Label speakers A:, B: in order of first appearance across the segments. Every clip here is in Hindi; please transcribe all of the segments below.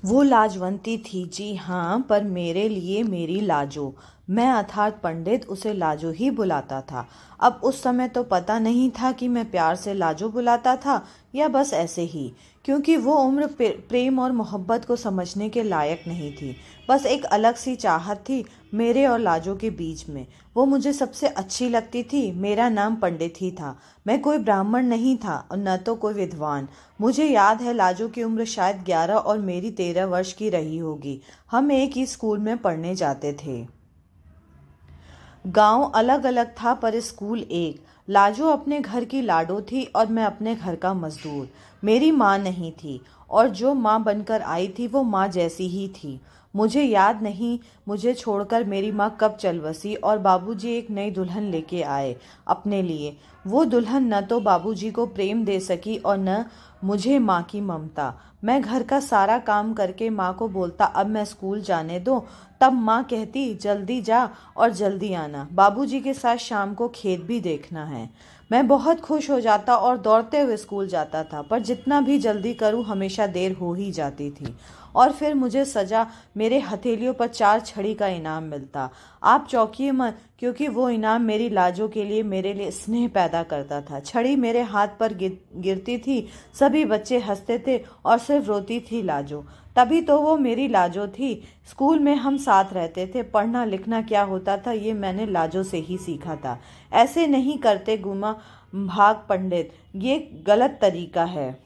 A: वो लाजवंती थी, जी हाँ, पर मेरे लिए मेरी लाजो। मैं अर्थात पंडित उसे लाजो ही बुलाता था। अब उस समय तो पता नहीं था कि मैं प्यार से लाजो बुलाता था या बस ऐसे ही, क्योंकि वो उम्र प्रेम और मोहब्बत को समझने के लायक नहीं थी। बस एक अलग सी चाहत थी मेरे और लाजो के बीच में। वो मुझे सबसे अच्छी लगती थी। मेरा नाम पंडित ही था। मैं कोई ब्राह्मण नहीं था और न तो कोई विद्वान। मुझे याद है लाजो की उम्र शायद 11 और मेरी 13 वर्ष की रही होगी। हम एक ही स्कूल में पढ़ने जाते थे। गांव अलग अलग था पर स्कूल एक। लाजो अपने घर की लाडो थी और मैं अपने घर का मजदूर। मेरी माँ नहीं थी और जो माँ बनकर आई थी वो माँ जैसी ही थी। मुझे याद नहीं मुझे छोड़कर मेरी माँ कब चल बसी और बाबूजी एक नई दुल्हन लेके आए अपने लिए। वो दुल्हन न तो बाबूजी को प्रेम दे सकी और न मुझे माँ की ममता। मैं घर का सारा काम करके माँ को बोलता अब मैं स्कूल जाने दो, तब माँ कहती जल्दी जा और जल्दी आना, बाबूजी के साथ शाम को खेत भी देखना है। मैं बहुत खुश हो जाता और दौड़ते हुए स्कूल जाता था, पर जितना भी जल्दी करूँ हमेशा देर हो ही जाती थी। और फिर मुझे सजा मेरे हथेलियों पर 4 छड़ी का इनाम मिलता। आप चौंकिए मत, क्योंकि वो इनाम मेरी लाजो के लिए मेरे लिए स्नेह पैदा करता था। छड़ी मेरे हाथ पर गिरती थी, सभी बच्चे हंसते थे और सिर्फ रोती थी लाजो। तभी तो वो मेरी लाजो थी। स्कूल में हम साथ रहते थे। पढ़ना लिखना क्या होता था ये मैंने लाजो से ही सीखा था। ऐसे नहीं करते गुमा भाग पंडित, ये गलत तरीका है।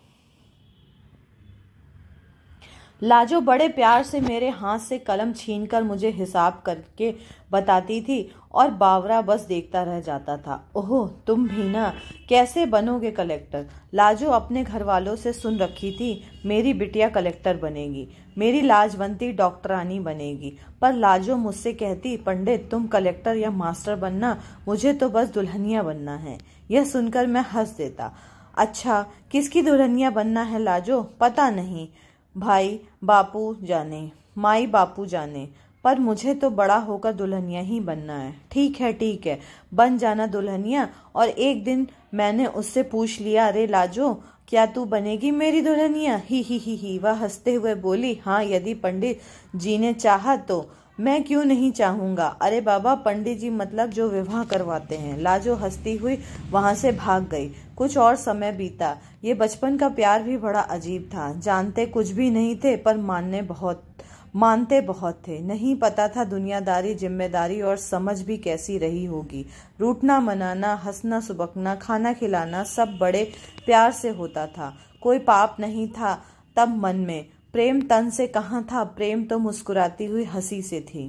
A: लाजो बड़े प्यार से मेरे हाथ से कलम छीनकर मुझे हिसाब करके बताती थी और बावरा बस देखता रह जाता था। ओह, तुम भी ना, कैसे बनोगे कलेक्टर? लाजो अपने घर वालों से सुन रखी थी मेरी बिटिया कलेक्टर बनेगी, मेरी लाजवंती डॉक्टरानी बनेगी। पर लाजो मुझसे कहती पंडित तुम कलेक्टर या मास्टर बनना, मुझे तो बस दुल्हनिया बनना है। यह सुनकर मैं हंस देता। अच्छा, किसकी दुल्हनिया बनना है लाजो? पता नहीं, भाई बापू जाने, माई बापू जाने, पर मुझे तो बड़ा होकर दुल्हनिया ही बनना है। ठीक है, बन जाना दुल्हनिया। और एक दिन मैंने उससे पूछ लिया, अरे लाजो, क्या तू बनेगी मेरी दुल्हनिया? ही। वह हंसते हुए बोली, हाँ, यदि पंडित जी ने चाहा तो। मैं क्यों नहीं चाहूंगा? अरे बाबा, पंडित जी मतलब जो विवाह करवाते हैं। लाजो हंसती हुई वहां से भाग गई। कुछ और समय बीता। ये बचपन का प्यार भी बड़ा अजीब था। जानते कुछ भी नहीं थे पर मानते बहुत थे। नहीं पता था दुनियादारी, जिम्मेदारी और समझ भी कैसी रही होगी। रूठना मनाना, हंसना सुबकना, खाना खिलाना सब बड़े प्यार से होता था। कोई पाप नहीं था तब मन में। प्रेम तन से कहाँ था, प्रेम तो मुस्कुराती हुई हंसी से थी।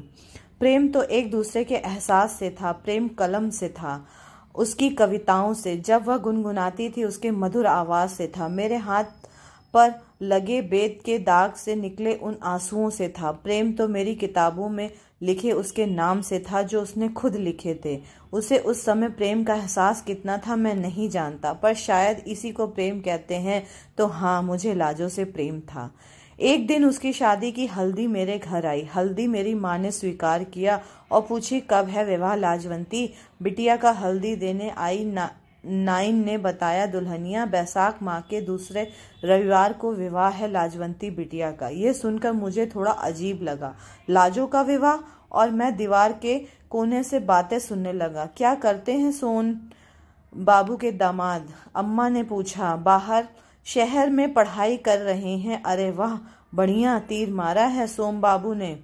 A: प्रेम तो एक दूसरे के एहसास से था। प्रेम कलम से था, उसकी कविताओं से, जब वह गुनगुनाती थी उसके मधुर आवाज से था। मेरे हाथ पर लगे बेत के दाग से निकले उन आंसुओं से था। प्रेम तो मेरी किताबों में लिखे उसके नाम से था जो उसने खुद लिखे थे। उसे उस समय प्रेम का एहसास कितना था मैं नहीं जानता, पर शायद इसी को प्रेम कहते हैं। तो हाँ, मुझे लाजो से प्रेम था। एक दिन उसकी शादी की हल्दी मेरे घर आई। हल्दी मेरी माँ ने स्वीकार किया और पूछी, कब है विवाह लाजवंती? बिटिया का हल्दी देने आई नाइन ने बताया, दुल्हनिया, बैसाख माह के दूसरे रविवार को विवाह है लाजवंती बिटिया का। यह सुनकर मुझे थोड़ा अजीब लगा। लाजो का विवाह? और मैं दीवार के कोने से बातें सुनने लगा। क्या करते हैं सोन बाबू के दामाद? अम्मा ने पूछा। बाहर शहर में पढ़ाई कर रहे हैं। अरे वाह, बढ़िया, तीर मारा है सोम बाबू ने।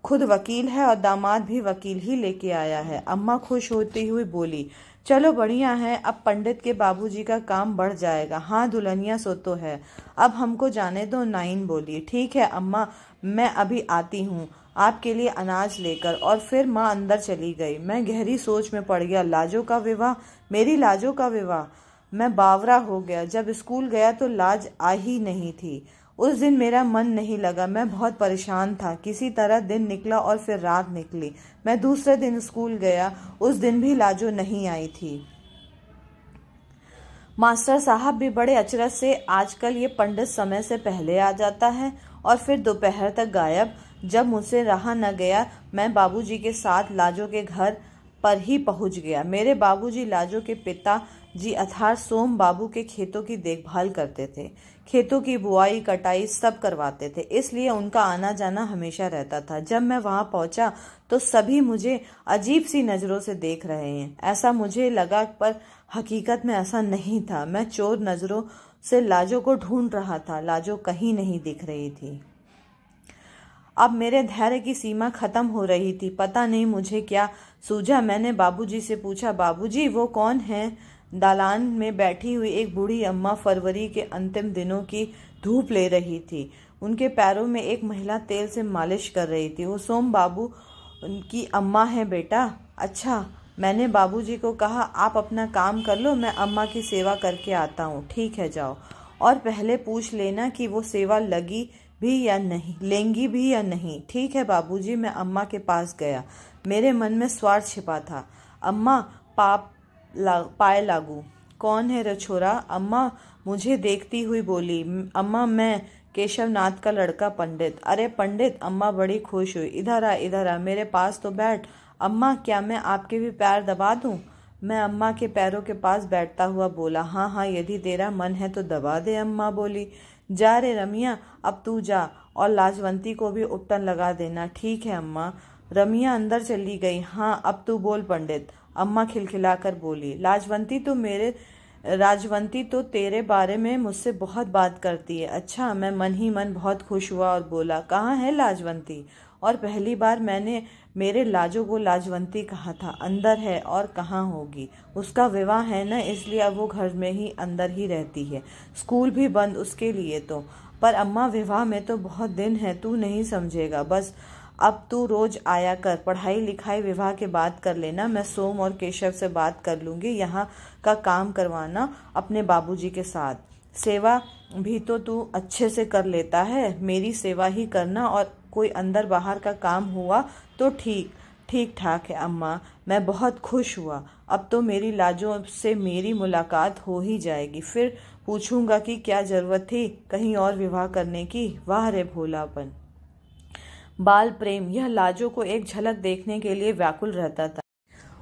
A: खुद वकील है और दामाद भी वकील ही लेके आया है। अम्मा खुश होती हुई बोली, चलो बढ़िया है, अब पंडित के बाबूजी का काम बढ़ जाएगा। हाँ दुल्हनिया, सो तो है, अब हमको जाने दो, नाइन बोली। ठीक है अम्मा, मैं अभी आती हूँ आपके लिए अनाज लेकर। और फिर माँ अंदर चली गई। मैं गहरी सोच में पड़ गया। लाजो का विवाह, मेरी लाजो का विवाह। मैं बावरा हो गया। जब स्कूल गया तो लाज आ ही नहीं थी। उस दिन मेरा मन नहीं लगा। मैं बहुत परेशान था। किसी तरह दिन निकला और फिर रात निकली। मैं दूसरे दिन स्कूल गया। उस दिन भी लाजो नहीं आई थी। मास्टर साहब भी बड़े अचरज से, आजकल ये पंडित समय से पहले आ जाता है और फिर दोपहर तक गायब। जब मुझसे रहा न गया, मैं बाबूजी के साथ लाजो के घर पर ही पहुंच गया। मेरे बाबूजी लाजो के पिता जी अर्थात सोम बाबू के खेतों की देखभाल करते थे। खेतों की बुआई कटाई सब करवाते थे, इसलिए उनका आना जाना हमेशा रहता था। जब मैं वहां पहुंचा तो सभी मुझे अजीब सी नजरों से देख रहे हैं। ऐसा मुझे लगा, पर हकीकत में ऐसा नहीं था। मैं चोर नजरों से लाजो को ढूंढ रहा था। लाजो कहीं नहीं दिख रही थी। अब मेरे धैर्य की सीमा खत्म हो रही थी। पता नहीं मुझे क्या सूझा। मैंने बाबूजी से पूछा, बाबूजी वो कौन है? दालान में बैठी हुई एक बूढ़ी अम्मा फरवरी के अंतिम दिनों की धूप ले रही थी। उनके पैरों में एक महिला तेल से मालिश कर रही थी। वो सोम बाबू की अम्मा है बेटा। अच्छा, मैंने बाबूजी को कहा, आप अपना काम कर लो, मैं अम्मा की सेवा करके आता हूँ। ठीक है, जाओ, और पहले पूछ लेना कि वो सेवा लेंगी भी या नहीं। ठीक है बाबूजी। मैं अम्मा के पास गया। मेरे मन में स्वार्थ छिपा था। अम्मा पाए लागू। कौन है रे छोरा? अम्मा मुझे देखती हुई बोली। अम्मा मैं केशव नाथ का लड़का पंडित। अरे पंडित! अम्मा बड़ी खुश हुई। इधर आ, मेरे पास तो बैठ। अम्मा क्या मैं आपके भी पैर दबा दूं? मैं अम्मा के पैरों के पास बैठता हुआ बोला, हाँ हाँ, यदि तेरा मन है तो दबा दे। अम्मा बोली, जा रे रमिया, अब तू जा, और लाजवंती को भी उपटन लगा देना। ठीक है अम्मा। रमिया अंदर चली गई। हाँ, अब तू बोल पंडित। अम्मा खिलखिलाकर बोली, राजवंती तो तेरे बारे में मुझसे बहुत बात करती है। अच्छा। मैं मन ही मन बहुत खुश हुआ और बोला, कहाँ है लाजवंती? और पहली बार मैंने मेरे लाजो को लाजवंती कहा था। अंदर है, और कहाँ होगी? उसका विवाह है ना, इसलिए अब वो घर में ही अंदर ही रहती है। स्कूल भी बंद उसके लिए तो। पर अम्मा विवाह में तो बहुत दिन है, तू नहीं समझेगा। बस अब तू रोज आया कर, पढ़ाई लिखाई विवाह के बाद कर लेना। मैं सोम और केशव से बात कर लूंगी, यहाँ का काम करवाना अपने बाबूजी के साथ। सेवा भी तो तू अच्छे से कर लेता है, मेरी सेवा ही करना, और कोई अंदर बाहर का काम हुआ तो ठीक ठाक है। अम्मा मैं बहुत खुश हुआ। अब तो मेरी लाजो से मेरी मुलाकात हो ही जाएगी। फिर पूछूंगा कि क्या जरूरत थी कहीं और विवाह करने की। वाह रे भोलापन, बाल प्रेम! यह लाजो को एक झलक देखने के लिए व्याकुल रहता था।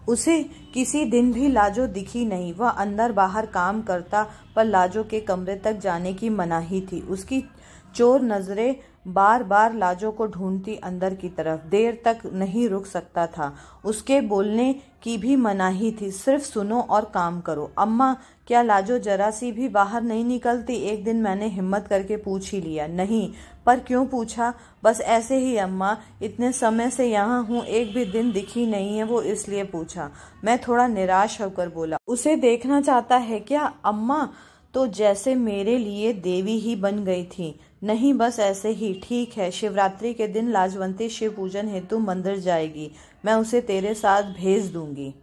A: उसे किसी दिन भी लाजो दिखी नहीं। वह अंदर बाहर काम करता, पर लाजो के कमरे तक जाने की मनाही थी। उसकी चोर नजरें बार बार लाजो को ढूंढती अंदर की तरफ। देर तक नहीं रुक सकता था। उसके बोलने की भी मनाही थी। सिर्फ सुनो और काम करो। अम्मा क्या लाजो जरा सी भी बाहर नहीं निकलती? एक दिन मैंने हिम्मत करके पूछ ही लिया। नहीं। पर क्यों पूछा? बस ऐसे ही अम्मा, इतने समय से यहाँ हूँ, एक भी दिन दिखी नहीं है, वो इसलिए पूछा। मैं थोड़ा निराश होकर बोला, उसे देखना चाहता है क्या? अम्मा तो जैसे मेरे लिए देवी ही बन गई थी। नहीं, बस ऐसे ही। ठीक है, शिवरात्रि के दिन लाजवंती शिव पूजन हेतु मंदिर जाएगी। मैं उसे तेरे साथ भेज दूंगी।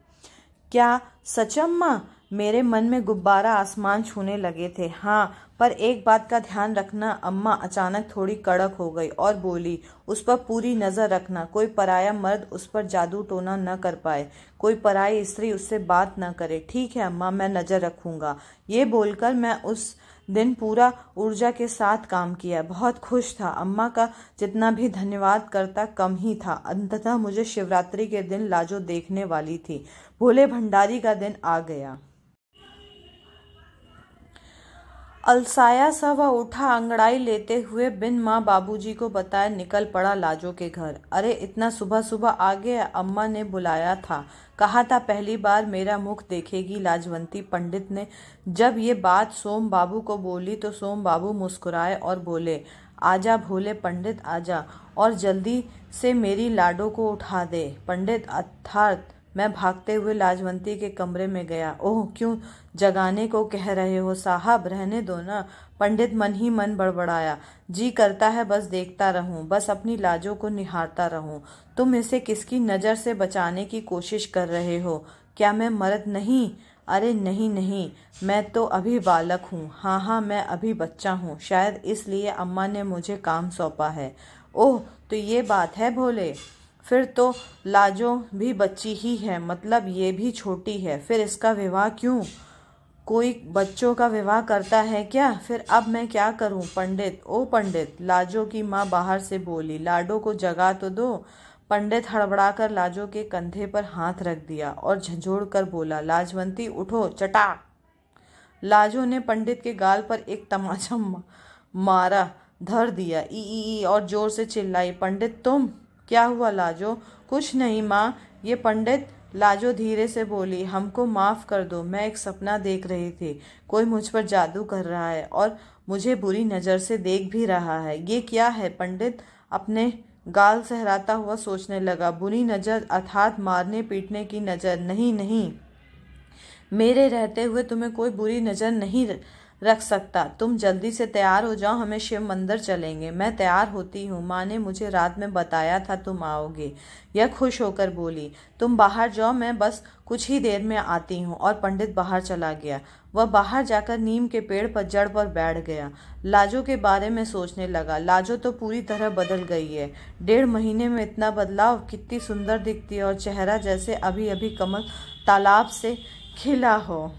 A: क्या सच अम्मा? मेरे मन में गुब्बारा आसमान छूने लगे थे। हाँ, पर एक बात का ध्यान रखना। अम्मा अचानक थोड़ी कड़क हो गई और बोली, उस पर पूरी नजर रखना। कोई पराया मर्द उस पर जादू टोना न कर पाए, कोई पराई स्त्री उससे बात न करे। ठीक है अम्मा, मैं नजर रखूंगा। ये बोलकर मैं उस दिन पूरा ऊर्जा के साथ काम किया। बहुत खुश था। अम्मा का जितना भी धन्यवाद करता कम ही था। अंततः मुझे शिवरात्रि के दिन लाजो देखने वाली थी। भोले भंडारी का दिन आ गया। अलसाया सा वह उठा, अंगड़ाई लेते हुए बिन माँ बाबूजी को बताए निकल पड़ा लाजो के घर। अरे इतना सुबह सुबह आ गया? अम्मा ने बुलाया था, कहा था पहली बार मेरा मुख देखेगी लाजवंती। पंडित ने जब ये बात सोम बाबू को बोली तो सोम बाबू मुस्कुराए और बोले, आजा भोले पंडित आजा, और जल्दी से मेरी लाडो को उठा दे। पंडित अर्थात मैं भागते हुए लाजवंती के कमरे में गया। ओह, क्यों जगाने को कह रहे हो साहब, रहने दो ना। पंडित मन ही मन बड़बड़ाया, जी करता है बस देखता रहूं, बस अपनी लाजो को निहारता रहूं। तुम इसे किसकी नजर से बचाने की कोशिश कर रहे हो? क्या मैं मर्द नहीं? अरे नहीं नहीं, मैं तो अभी बालक हूँ। हाँ हाँ, मैं अभी बच्चा हूँ। शायद इसलिए अम्मा ने मुझे काम सौंपा है। ओह, तो ये बात है भोले। फिर तो लाजो भी बच्ची ही है, मतलब ये भी छोटी है। फिर इसका विवाह क्यों? कोई बच्चों का विवाह करता है क्या? फिर अब मैं क्या करूं? पंडित, ओ पंडित, लाजो की माँ बाहर से बोली, लाडो को जगा तो दो। पंडित हड़बड़ाकर लाजो के कंधे पर हाथ रख दिया और झंझोड़ कर बोला, लाजवंती उठो चटा। लाजो ने पंडित के गाल पर एक तमाचा मारा धर दिया। ई और जोर से चिल्लाई, पंडित तुम? क्या हुआ लाजो? कुछ नहीं माँ, ये पंडित। लाजो धीरे से बोली, हमको माफ कर दो, मैं एक सपना देख रही थी। कोई मुझ पर जादू कर रहा है और मुझे बुरी नज़र से देख भी रहा है। ये क्या है? पंडित अपने गाल सहराता हुआ सोचने लगा। बुरी नज़र अर्थात मारने पीटने की नज़र? नहीं नहीं, मेरे रहते हुए तुम्हें कोई बुरी नज़र नहीं रख सकता। तुम जल्दी से तैयार हो जाओ, हमें शिव मंदिर चलेंगे। मैं तैयार होती हूँ, माँ ने मुझे रात में बताया था तुम आओगे। यह खुश होकर बोली, तुम बाहर जाओ, मैं बस कुछ ही देर में आती हूँ। और पंडित बाहर चला गया। वह बाहर जाकर नीम के पेड़ पर जड़ पर बैठ गया। लाजो के बारे में सोचने लगा। लाजो तो पूरी तरह बदल गई है। 1.5 महीने में इतना बदलाव? कितनी सुंदर दिखती है, और चेहरा जैसे अभी अभी कमल तालाब से खिला हो।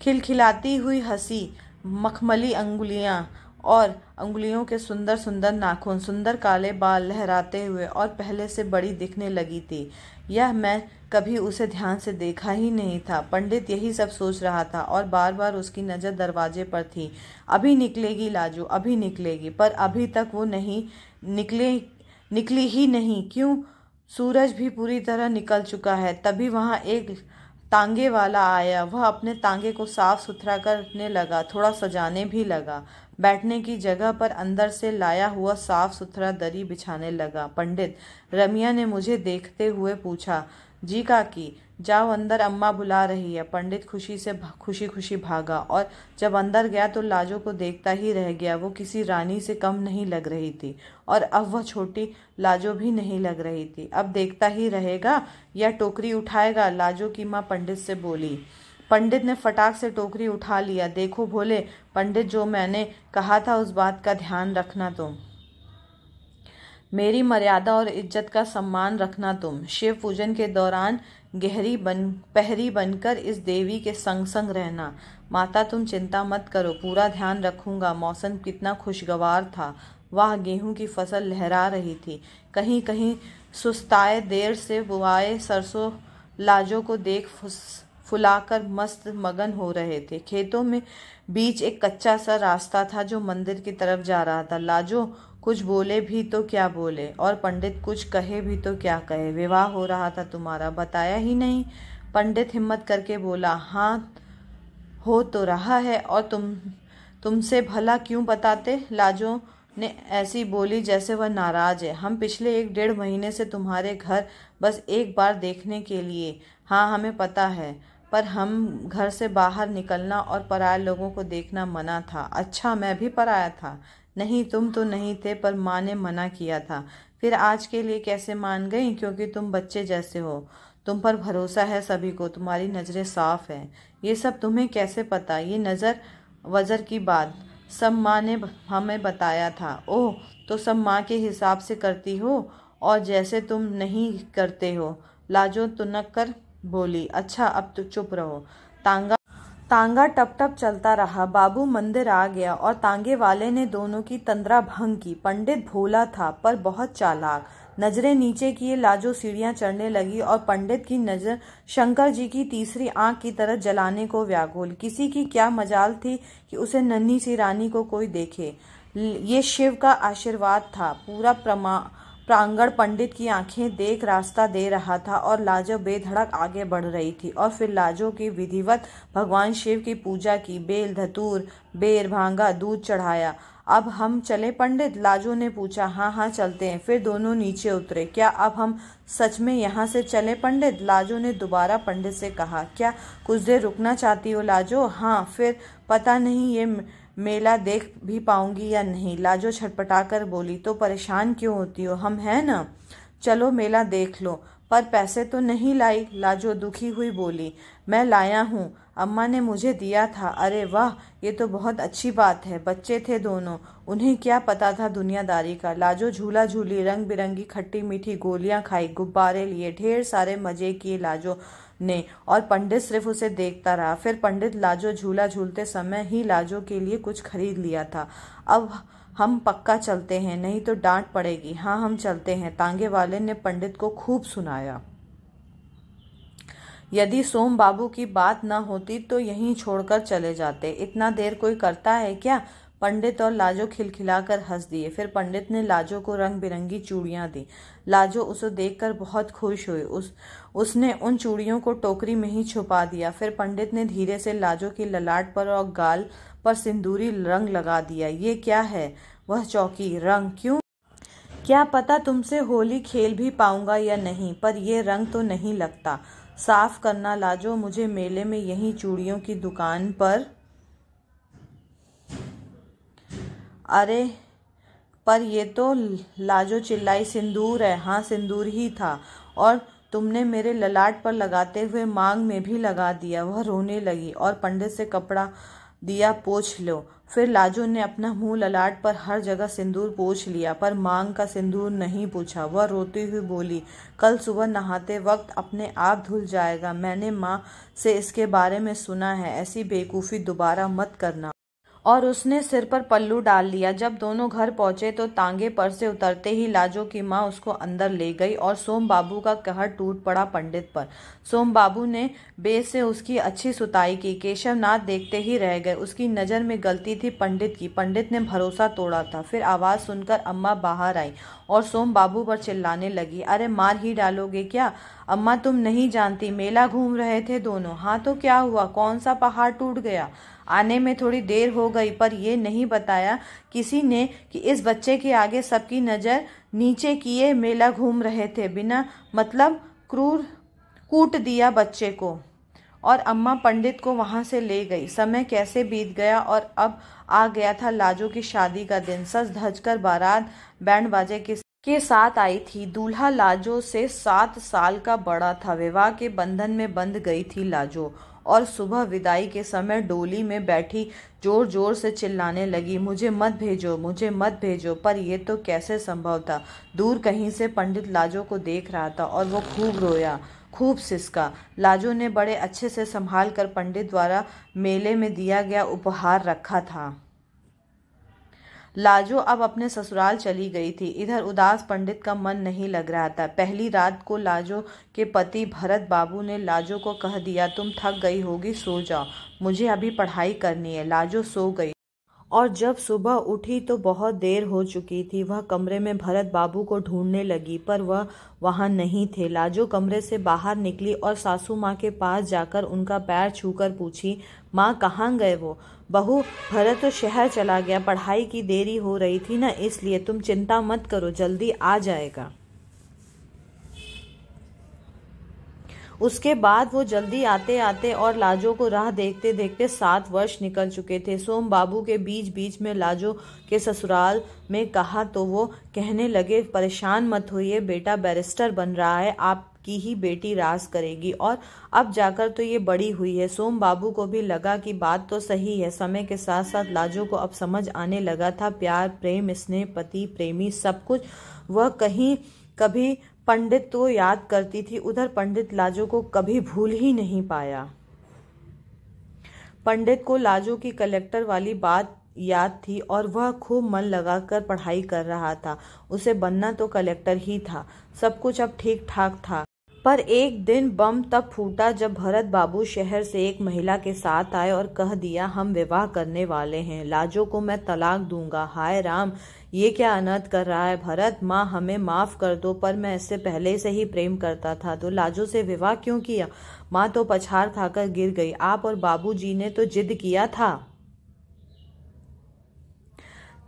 A: खिलखिलाती हुई हंसी, मखमली अंगुलियां और अंगुलियों के सुंदर सुंदर नाखून, सुंदर काले बाल लहराते हुए और पहले से बड़ी दिखने लगी थी। यह मैं कभी उसे ध्यान से देखा ही नहीं था। पंडित यही सब सोच रहा था और बार बार उसकी नज़र दरवाजे पर थी। अभी निकलेगी लाजो, अभी निकलेगी। पर अभी तक वो नहीं निकली ही नहीं। क्यों? सूरज भी पूरी तरह निकल चुका है। तभी वहाँ एक तांगे वाला आया। वह अपने तांगे को साफ सुथरा करने लगा, थोड़ा सजाने भी लगा। बैठने की जगह पर अंदर से लाया हुआ साफ सुथरा दरी बिछाने लगा। पंडित, रमिया ने मुझे देखते हुए पूछा। जी काकी, जाओ अंदर, अम्मा बुला रही है। पंडित खुशी खुशी भागा और जब अंदर गया तो लाजो को देखता ही रह गया। वो किसी रानी से कम नहीं लग रही थी और अब वह छोटी लाजो भी नहीं लग रही थी। अब देखता ही रहेगा या टोकरी उठाएगा? लाजो की माँ पंडित से बोली। पंडित ने फटाक से टोकरी उठा लिया। देखो भोले पंडित, जो मैंने कहा था उस बात का ध्यान रखना तुम। मेरी मर्यादा और इज्जत का सम्मान रखना तुम। शिव पूजन के दौरान पहरी बनकर इस देवी के संग संग रहना। माता तुम चिंता मत करो, पूरा ध्यान रखूंगा। मौसम कितना खुशगवार था। वह गेहूं की फसल लहरा रही थी। कहीं कहीं सुस्ताए देर से बुआए सरसों लाजो को देख फुलाकर मस्त मगन हो रहे थे। खेतों में बीच एक कच्चा सा रास्ता था जो मंदिर की तरफ जा रहा था। लाजो कुछ बोले भी तो क्या बोले, और पंडित कुछ कहे भी तो क्या कहे। विवाह हो रहा था तुम्हारा, बताया ही नहीं। पंडित हिम्मत करके बोला, हाँ हो तो रहा है, और तुमसे भला क्यों बताते? लाजो ने ऐसी बोली जैसे वह नाराज है। हम पिछले 1.5 महीने से तुम्हारे घर बस एक बार देखने के लिए। हाँ हमें पता है, पर हम घर से बाहर निकलना और पराये लोगों को देखना मना था। अच्छा, मैं भी पराया था? नहीं, तुम तो नहीं थे, पर माँ ने मना किया था। फिर आज के लिए कैसे मान गई? क्योंकि तुम बच्चे जैसे हो, तुम पर भरोसा है सभी को, तुम्हारी नज़रें साफ हैं। ये सब तुम्हें कैसे पता? ये नज़र वज़र की बात सब माँ ने हमें बताया था। ओह, तो सब माँ के हिसाब से करती हो और जैसे तुम नहीं करते हो। लाजो तुनक कर बोली। अच्छा, अब तो चुप रहो। तांगा टप टप चलता रहा। बाबू मंदिर आ गया और तांगे वाले ने दोनों की तंद्रा भंग की। पंडित भोला था पर बहुत चालाक। नजरें नीचे किए लाजो सीढ़ियां चढ़ने लगी और पंडित की नजर शंकर जी की तीसरी आंख की तरह जलाने को व्याकुल। किसी की क्या मजाल थी कि उसे नन्ही सी रानी को कोई देखे। ये शिव का आशीर्वाद था। पूरा प्रांगण पंडित की आंखें देख रास्ता दे रहा था और लाजो बेधड़क आगे बढ़ रही थी। और फिर लाजो की विधिवत भगवान शिव की पूजा की। बेल, धतूर, बेर, भांगा, दूध चढ़ाया। अब हम चले पंडित? लाजो ने पूछा। हाँ हाँ चलते हैं। फिर दोनों नीचे उतरे। क्या अब हम सच में यहाँ से चले पंडित? लाजो ने दोबारा पंडित से कहा। क्या कुछ देर रुकना चाहती हो लाजो? हाँ। फिर पता नहीं ये मेला देख भी पाऊंगी या नहीं। लाजो छटपटा कर बोली। तो परेशान क्यों होती हो, हम हैं ना, चलो मेला देख लो। पर पैसे तो नहीं लाई? लाजो दुखी हुई बोली। मैं लाया हूँ, अम्मा ने मुझे दिया था। अरे वाह, ये तो बहुत अच्छी बात है। बच्चे थे दोनों, उन्हें क्या पता था दुनियादारी का। लाजो झूला झूली, रंग बिरंगी खट्टी मीठी गोलियां खाई, गुब्बारे लिए, ढेर सारे मजे किए लाजो ने, और पंडित सिर्फ उसे देखता रहा। फिर पंडित लाजो झूला झूलते समय ही लाजो के लिए कुछ खरीद लिया था। अब हम पक्का चलते हैं, नहीं तो डांट पड़ेगी। हाँ हम चलते हैं, तांगे वाले ने पंडित को खूब सुनाया। यदि सोम बाबू की बात न होती तो यहीं छोड़कर चले जाते। इतना देर कोई करता है क्या? पंडित और लाजो खिलखिलाकर हंस दिए। फिर पंडित ने लाजो को रंग बिरंगी चूड़ियां दी। लाजो उसे देखकर बहुत खुश हुई। उसने उन चूड़ियों को टोकरी में ही छुपा दिया। फिर पंडित ने धीरे से लाजो की ललाट पर और गाल पर सिंदूरी रंग लगा दिया। ये क्या है? वह चौंकी। रंग? क्यों? क्या पता तुमसे होली खेल भी पाऊंगा या नहीं, पर ये रंग तो नहीं लगता। साफ करना लाजो, मुझे मेले में यहीं चूड़ियों की दुकान पर। अरे पर ये तो, लाजो चिल्लाई, सिंदूर है। हाँ सिंदूर ही था, और तुमने मेरे ललाट पर लगाते हुए मांग में भी लगा दिया। वह रोने लगी और पंडित से कपड़ा दिया, पोंछ लो। फिर लाजो ने अपना मुंह ललाट पर हर जगह सिंदूर पोंछ लिया, पर मांग का सिंदूर नहीं पूछा। वह रोती हुई बोली, कल सुबह नहाते वक्त अपने आप धुल जाएगा। मैंने माँ से इसके बारे में सुना है। ऐसी बेवकूफ़ी दोबारा मत करना। और उसने सिर पर पल्लू डाल लिया। जब दोनों घर पहुंचे तो तांगे पर से उतरते ही लाजो की माँ उसको अंदर ले गई और सोम बाबू का कहर टूट पड़ा पंडित पर। सोम बाबू ने बेस से उसकी अच्छी सुताई की। केशव नाथ देखते ही रह गए। उसकी नज़र में गलती थी पंडित की। पंडित ने भरोसा तोड़ा था। फिर आवाज़ सुनकर अम्मा बाहर आई और सोम बाबू पर चिल्लाने लगी, अरे मार ही डालोगे क्या? अम्मा तुम नहीं जानती, मेला घूम रहे थे दोनों। हाँ तो क्या हुआ? कौन सा पहाड़ टूट गया? आने में थोड़ी देर हो गई, पर यह नहीं बताया किसी ने कि इस बच्चे के आगे सबकी नज़र नीचे किए मेला घूम रहे थे। बिना मतलब क्रूर कूट दिया बच्चे को। और अम्मा पंडित को वहां से ले गई। समय कैसे बीत गया और अब आ गया था लाजो की शादी का दिन। सज धज कर बारात बैंड बाजे के साथ आई थी। दूल्हा लाजो से 7 साल का बड़ा था। विवाह के बंधन में बंध गई थी लाजो, और सुबह विदाई के समय डोली में बैठी जोर जोर से चिल्लाने लगी, मुझे मत भेजो, मुझे मत भेजो। पर यह तो कैसे संभव था? दूर कहीं से पंडित लाजो को देख रहा था और वो खूब रोया, खूब सिसका। लाजो ने बड़े अच्छे से संभाल कर पंडित द्वारा मेले में दिया गया उपहार रखा था। लाजो अब अपने ससुराल चली गई थी। इधर उदास पंडित का मन नहीं लग रहा था। पहली रात को लाजो के पति भरत बाबू ने लाजो को कह दिया, तुम थक गई होगी, सो जाओ, मुझे अभी पढ़ाई करनी है। लाजो सो गई और जब सुबह उठी तो बहुत देर हो चुकी थी। वह कमरे में भरत बाबू को ढूंढने लगी, पर वह वहां नहीं थे। लाजो कमरे से बाहर निकली और सासू माँ के पास जाकर उनका पैर छूकर पूछी, माँ कहाँ गए वो? बहू, भरत तो शहर चला गया, पढ़ाई की देरी हो रही थी ना, इसलिए। तुम चिंता मत करो, जल्दी आ जाएगा। उसके बाद वो जल्दी आते आते और लाजो को राह देखते देखते 7 वर्ष निकल चुके थे। सोम बाबू के बीच बीच में लाजो के ससुराल में कहा तो वो कहने लगे, परेशान मत होइए, बेटा बैरिस्टर बन रहा है, आपकी ही बेटी राज करेगी, और अब जाकर तो ये बड़ी हुई है। सोम बाबू को भी लगा कि बात तो सही है। समय के साथ साथ लाजो को अब समझ आने लगा था, प्यार, प्रेम, स्नेह, पति, प्रेमी, सब कुछ। वह कहीं कभी पंडित को याद करती थी, उधर पंडित लाजो को कभी भूल ही नहीं पाया। पंडित को लाजो की कलेक्टर वाली बात याद थी और वह खूब मन लगाकर पढ़ाई कर रहा था। उसे बनना तो कलेक्टर ही था। सब कुछ अब ठीक ठाक था। पर एक दिन बम तब फूटा जब भरत बाबू शहर से एक महिला के साथ आए और कह दिया, हम विवाह करने वाले हैं, लाजो को मैं तलाक दूंगा। हाय राम, ये क्या अनर्थ कर रहा है भरत? माँ हमें माफ कर दो, पर मैं इससे पहले से ही प्रेम करता था, तो लाजो से विवाह क्यों किया? माँ तो पछाड़ खाकर गिर गई। आप और बाबूजी ने तो जिद किया था,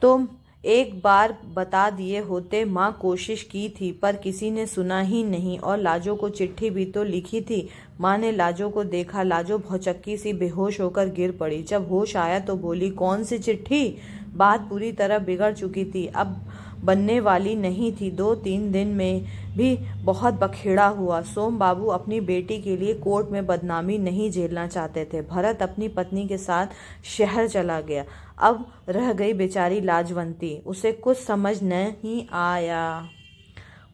A: तुम एक बार बता दिए होते। माँ कोशिश की थी, पर किसी ने सुना ही नहीं, और लाजो को चिट्ठी भी तो लिखी थी। माँ ने लाजो को देखा। लाजो भौचक्की सी बेहोश होकर गिर पड़ी। जब होश आया तो बोली, कौन सी चिट्ठी? बात पूरी तरह बिगड़ चुकी थी, अब बनने वाली नहीं थी। 2-3 दिन में भी बहुत बखेड़ा हुआ। सोम बाबू अपनी बेटी के लिए कोर्ट में बदनामी नहीं झेलना चाहते थे। भरत अपनी पत्नी के साथ शहर चला गया। अब रह गई बेचारी लाजवंती। उसे कुछ समझ नहीं आया।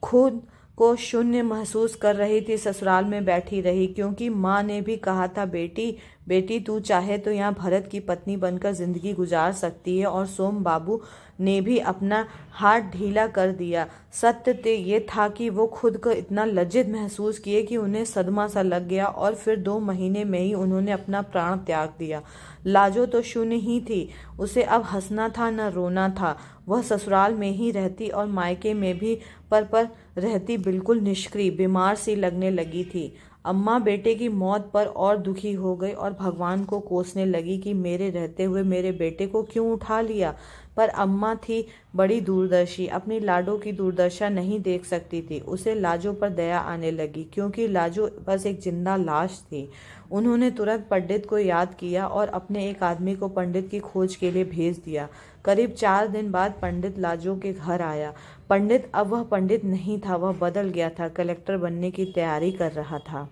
A: खुद को शून्य महसूस कर रही थी। ससुराल में बैठी रही, क्योंकि माँ ने भी कहा था, बेटी बेटी तू चाहे तो यहाँ भरत की पत्नी बनकर जिंदगी गुजार सकती है। और सोम बाबू ने भी अपना हाथ ढीला कर दिया। सत्य तो ये था कि वो खुद को इतना लज्जित महसूस किए कि उन्हें सदमा सा लग गया और फिर 2 महीने में ही उन्होंने अपना प्राण त्याग दिया। लाजो तो शून्य ही थी। उसे अब हंसना था न रोना था। वह ससुराल में ही रहती और मायके में भी पर रहती, बिल्कुल निष्क्रिय, बीमार सी लगने लगी थी। अम्मा बेटे की मौत पर और दुखी हो गई और भगवान को कोसने लगी कि मेरे रहते हुए मेरे बेटे को क्यों उठा लिया। पर अम्मा थी बड़ी दूरदर्शी, अपनी लाडो की दुर्दशा नहीं देख सकती थी। उसे लाजो पर दया आने लगी क्योंकि लाजो बस एक जिंदा लाश थी। उन्होंने तुरंत पंडित को याद किया और अपने एक आदमी को पंडित की खोज के लिए भेज दिया। करीब 4 दिन बाद पंडित लाजो के घर आया। पंडित अब वह पंडित नहीं था, वह बदल गया था, कलेक्टर बनने की तैयारी कर रहा था।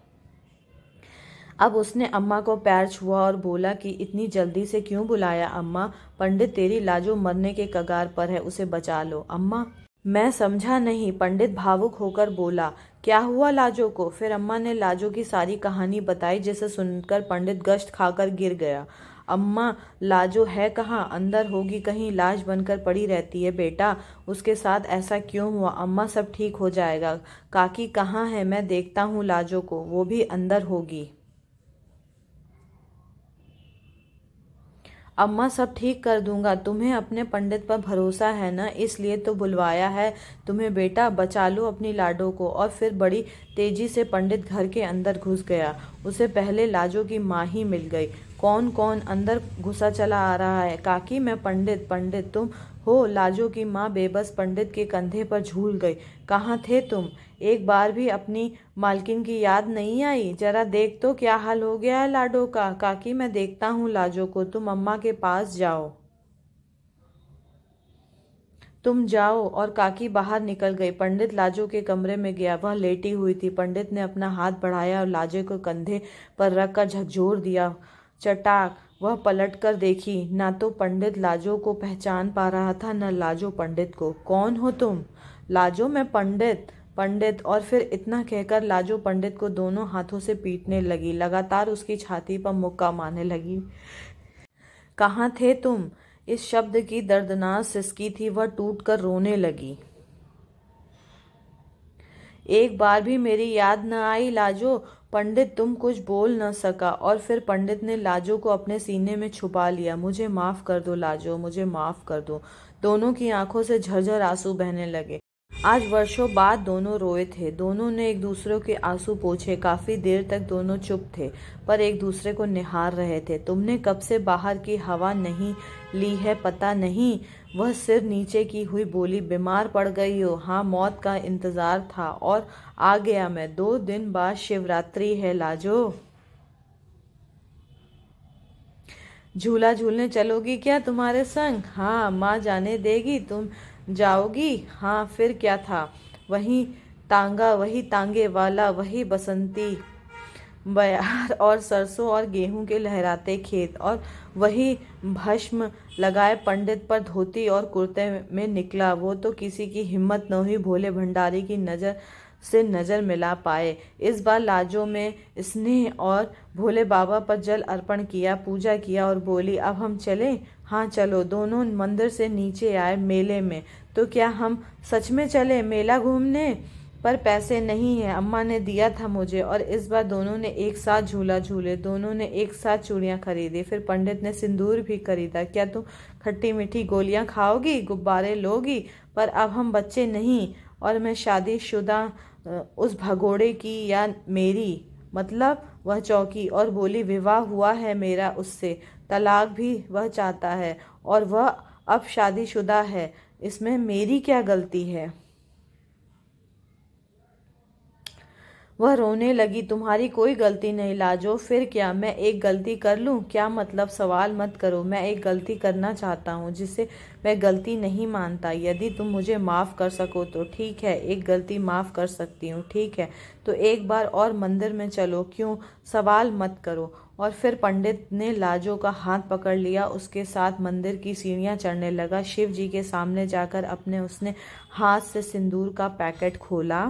A: अब उसने अम्मा को पैर छुआ और बोला कि इतनी जल्दी से क्यों बुलाया अम्मा? पंडित तेरी लाजो मरने के कगार पर है, उसे बचा लो। अम्मा, मैं समझा नहीं। पंडित भावुक होकर बोला, क्या हुआ लाजो को? फिर अम्मा ने लाजो की सारी कहानी बताई, जिसे सुनकर पंडित गश्त खाकर गिर गया। अम्मा, लाजो है कहाँ? अंदर होगी कहीं, लाश बनकर पड़ी रहती है। बेटा, उसके साथ ऐसा क्यों हुआ? अम्मा, सब ठीक हो जाएगा। काकी कहाँ है? मैं देखता हूँ लाजो को, वो भी अंदर होगी। अम्मा, सब ठीक कर दूंगा। तुम्हें अपने पंडित पर भरोसा है ना, इसलिए तो बुलवाया है तुम्हें। बेटा, बचा लो अपनी लाडो को। और फिर बड़ी तेजी से पंडित घर के अंदर घुस गया। उसे पहले लाजो की माँ ही मिल गई। कौन कौन अंदर घुसा चला आ रहा है? काकी, मैं पंडित। पंडित तुम हो? लाजो की माँ बेबस पंडित के कंधे पर झूल गई। कहाँ थे तुम? एक बार भी अपनी मालकिन की याद नहीं आई? जरा देख तो क्या हाल हो गया है लाडो का। काकी, मैं देखता हूँ लाजो को, तुम अम्मा के पास जाओ। तुम जाओ। और काकी बाहर निकल गई। पंडित लाजो के कमरे में गया। वह लेटी हुई थी। पंडित ने अपना हाथ बढ़ाया और लाजो को कंधे पर रखकर झकझोर दिया। चटाक! वह पलटकर देखी। ना तो पंडित लाजो को पहचान पा रहा था, न लाजो पंडित को। कौन हो तुम? लाजो, मैं पंडित। पंडित! और फिर इतना कहकर लाजो पंडित को दोनों हाथों से पीटने लगी, लगातार उसकी छाती पर मुक्का मारने लगी। कहाँ थे तुम? इस शब्द की दर्दनाक सिसकी थी। वह टूटकर रोने लगी। एक बार भी मेरी याद न आई लाजो? पंडित तुम कुछ बोल न सका और फिर पंडित ने लाजो को अपने सीने में छुपा लिया। मुझे माफ कर दो लाजो, मुझे माफ कर दो। दोनों की आंखों से झरझर आंसू बहने लगे। आज वर्षों बाद दोनों रोए थे। दोनों ने एक दूसरे के आंसू पोंछे। काफी देर तक दोनों चुप थे, पर एक दूसरे को निहार रहे थे। तुमने कब से बाहर की हवा नहीं ली है पता नहीं? वह सिर नीचे की हुई बोली। बीमार पड़ गई हो? हाँ, मौत का इंतजार था और आ गया मैं। 2 दिन बाद शिवरात्रि है लाजो। झूला झूलने चलोगी क्या तुम्हारे संग? हाँ, माँ जाने देगी? तुम जाओगी? हाँ। फिर क्या था? वही तांगा, वही तांगे वाला, वही बसंती बयार और सरसों और गेहूं के लहराते खेत, और वही भस्म लगाए पंडित पर धोती और कुर्ते में निकला। वो तो किसी की हिम्मत न हुई भोले भंडारी की नजर से नजर मिला पाए। इस बार लाजो में स्नेह और भोले बाबा पर जल अर्पण किया, पूजा किया और बोली, अब हम चलें? हाँ चलो। दोनों मंदिर से नीचे आए। मेले में? तो क्या हम सच में चले मेला घूमने? पर पैसे नहीं है, अम्मा ने दिया था मुझे। और इस बार दोनों ने एक साथ झूला झूले, दोनों ने एक साथ चूड़ियां खरीदी। फिर पंडित ने सिंदूर भी खरीदा। क्या तुम खट्टी मीठी गोलियां खाओगी, गुब्बारे लोगी? पर अब हम बच्चे नहीं, और मैं शादीशुदा उस भगोड़े की या मेरी? मतलब? वह चौंकी और बोली, विवाह हुआ है मेरा उससे, तलाक भी वह चाहता है, और वह अब शादीशुदा है। इसमें मेरी क्या गलती है? वह रोने लगी। तुम्हारी कोई गलती नहीं लाजो। फिर क्या, मैं एक गलती कर लूं? क्या मतलब? सवाल मत करो। मैं एक गलती करना चाहता हूं जिसे मैं गलती नहीं मानता। यदि तुम मुझे माफ कर सको तो ठीक है। एक गलती माफ कर सकती हूँ, ठीक है? तो एक बार और मंदिर में चलो। क्यों? सवाल मत करो। और फिर पंडित ने लाजो का हाथ पकड़ लिया, उसके साथ मंदिर की सीढ़ियां चढ़ने लगा। शिव जी के सामने जाकर अपने उसने हाथ से सिंदूर का पैकेट खोला।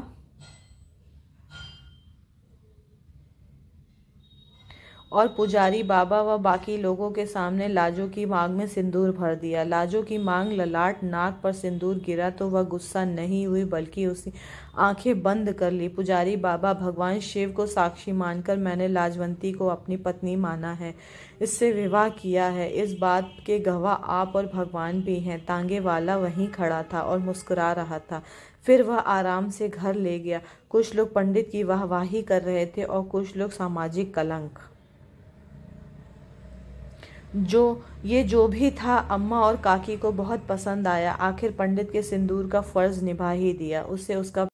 A: और पुजारी बाबा व बाकी लोगों के सामने लाजो की मांग में सिंदूर भर दिया। लाजो की मांग ललाट नाक पर सिंदूर गिरा तो वह गुस्सा नहीं हुई बल्कि उसकी आंखें बंद कर ली। पुजारी बाबा, भगवान शिव को साक्षी मानकर मैंने लाजवंती को अपनी पत्नी माना है, इससे विवाह किया है। इस बात के गवाह आप और भगवान भी हैं। तांगे वाला वहीं खड़ा था और मुस्कुरा रहा था। फिर वह आराम से घर ले गया। कुछ लोग पंडित की वाहवाही कर रहे थे और कुछ लोग सामाजिक कलंक। जो भी था, अम्मा और काकी को बहुत पसंद आया। आखिर पंडित के सिंदूर का फर्ज निभा ही दिया। उससे उसका